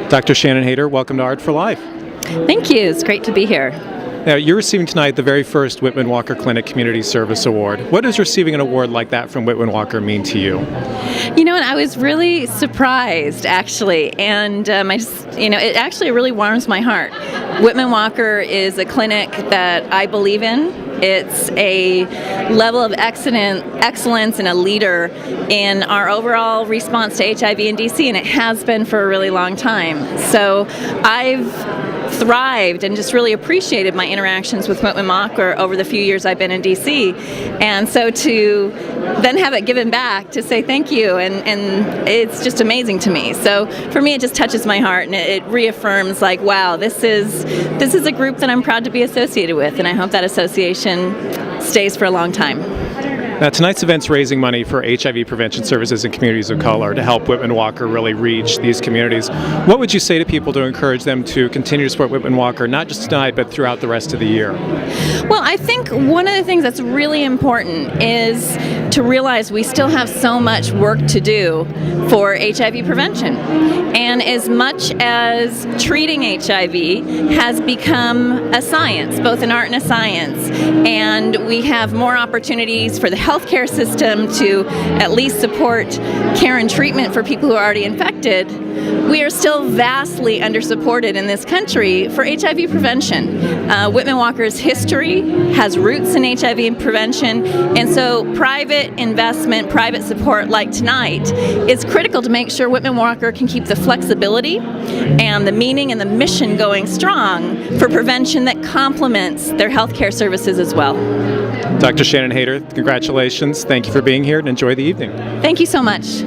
Dr. Shannon Hayter, welcome to Art for Life. Thank you. It's great to be here. Now, you're receiving tonight the very first Whitman Walker Clinic Community Service Award. What does receiving an award like that from Whitman Walker mean to you? You know, and I was really surprised, actually, and it actually really warms my heart. Whitman Walker is a clinic that I believe in. It's a level of excellence and a leader in our overall response to HIV in DC, and it has been for a really long time. So I've thrived and just really appreciated my interactions with Whitman Walker over the few years I've been in DC. And so to then have it given back, to say thank you, and it's just amazing to me. So for me, it just touches my heart, and it reaffirms, like, wow, this is a group that I'm proud to be associated with, and I hope that association stays for a long time. Now, tonight's event's raising money for HIV prevention services in communities of color to help Whitman Walker really reach these communities. What would you say to people to encourage them to continue to support Whitman Walker, not just tonight, but throughout the rest of the year? Well, I think one of the things that's really important is to realize we still have so much work to do for HIV prevention. And as much as treating HIV has become a science, both an art and a science, and we have more opportunities for the healthcare system to at least support care and treatment for people who are already infected, we are still vastly undersupported in this country for HIV prevention. Whitman Walker's history has roots in HIV prevention, and so private investment, private support like tonight is critical to make sure Whitman Walker can keep the flexibility and the meaning and the mission going strong for prevention that complements their healthcare services as well. Dr. Shannon Hayter, congratulations. Thank you for being here, and enjoy the evening. Thank you so much.